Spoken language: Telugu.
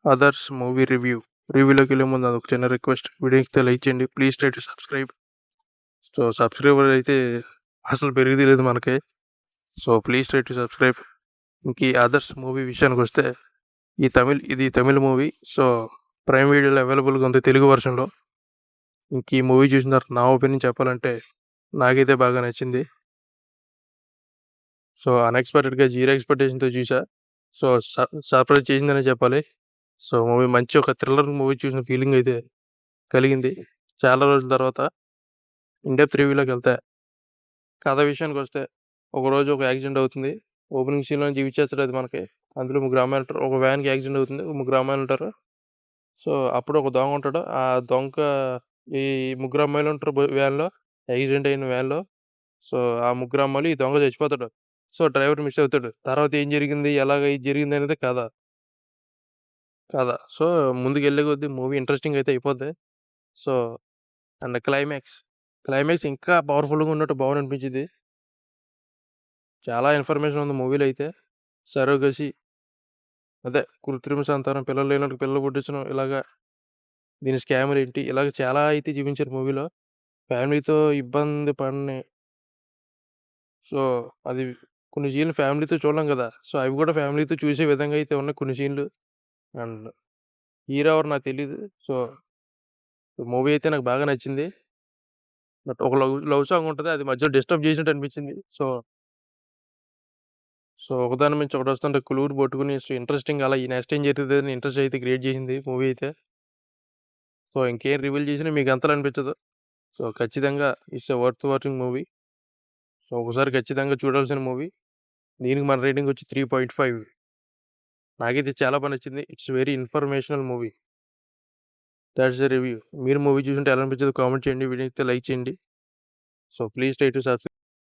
అదర్స్ మూవీ రివ్యూలోకి వెళ్ళే ముందు అదొక చిన్న రిక్వెస్ట్. వీడియోకి లైక్ చేయండి. Please try to subscribe. So subscriber అయితే అసలు పెరిగితే లేదు మనకి. So please try to subscribe. ఇంక ఈ అదర్స్ మూవీ విషయానికి వస్తే ఇది తమిళ్ మూవీ. సో ప్రైమ్ వీడియోలో అవైలబుల్గా ఉంది తెలుగు వర్షన్లో. ఇంక ఈ మూవీ చూసిన తర్వాత నా ఒపీనియన్ చెప్పాలంటే నాకైతే బాగా నచ్చింది. సో అన్ఎక్స్పెక్టెడ్గా జీరో ఎక్స్పెక్టేషన్తో చూసా. సో సర్ప్రైజ్ చేసిందనే చెప్పాలి. సో మూవీ మంచి ఒక థ్రిల్లర్ మూవీ చూసిన ఫీలింగ్ అయితే కలిగింది చాలా రోజుల తర్వాత. ఇన్‌డెప్త్ రివ్యూలోకి వెళ్తే కథ విషయానికి వస్తే ఒకరోజు ఒక యాక్సిడెంట్ అవుతుంది. ఓపెనింగ్ సీన్‌లోనే చూపించేస్తాడు అది మనకి. అందులో ముగ్గురు అమ్మాయిలు ఉంటారు. ఒక వ్యాన్‌కి యాక్సిడెంట్ అవుతుంది. ముగ్గురు అమ్మాయిలు ఉంటారు. సో అప్పుడు ఒక దొంగ ఉంటాడు. ఆ దొంగ ఈ ముగ్గురు అమ్మాయిలు ఉంటారు వ్యాన్‌లో, యాక్సిడెంట్ అయిన వ్యాన్‌లో. సో ఆ ముగ్గురు అమ్మాయిలు, ఈ దొంగ చచ్చిపోతాడు. సో డ్రైవర్ మిస్ అవుతాడు. తర్వాత ఏం జరిగింది, ఎలాగ ఇది జరిగింది అనేది కథ. సో ముందుకెళ్ళే కొద్దీ మూవీ ఇంట్రెస్టింగ్ అయితే అయిపోద్ది. సో అండ్ క్లైమాక్స్ ఇంకా పవర్ఫుల్‌గా ఉన్నట్టు బాగుందనిపించింది. చాలా ఇన్ఫర్మేషన్ ఉంది మూవీలో అయితే. సరోగసి అదే కృత్రిమ సంతానం, పిల్లలు లేనోళ్ళకి పిల్లలు పుట్టించడం, ఇలాగా దీని స్కామ్‌లు ఏంటి, ఇలాగ చాలా అయితే చూపించారు మూవీలో. ఫ్యామిలీతో ఇబ్బంది పడని సో అది కొన్ని సీన్‌లు ఫ్యామిలీతో చూడలేం కదా! సో అవి కూడా ఫ్యామిలీతో చూసే విధంగా అయితే ఉన్నాయి కొన్ని సీన్‌లు. అండ్ హీరో ఎవరో నాకు తెలీదు. సో మూవీ అయితే నాకు బాగా నచ్చింది. బట్ ఒక లవ్ సాంగ్ ఉంటది. అది మధ్యలో డిస్టర్బ్ చేసినట్టు అనిపించింది. సో ఒకదాని మించి ఒకటొస్తుంటే క్లూని పట్టుకొని ఇంట్రెస్టింగ్ అలా ఈ నెక్స్ట్ ఏం జరుగుతదని ఇంట్రెస్ట్ అయితే క్రియేట్ చేసింది మూవీ అయితే. సో ఇంకేం రివీల్ చేసినా మీకు అంతలా అనిపించదు. సో ఖచ్చితంగా it's a worth watching movie. So ఒకసారి ఖచ్చితంగా చూడాల్సిన మూవీ. దీనికి మన రేటింగ్ వచ్చి 3.5. నాకైతే చాలా బాగా నచ్చింది. It's very informational movie. Thoughts the review. మీరు మూవీ చూసుంటే ఎలా అనిపించిందో కామెంట్ చేయండి. వీడియో నచ్చితే లైక్ చేయండి. So please try to subscribe.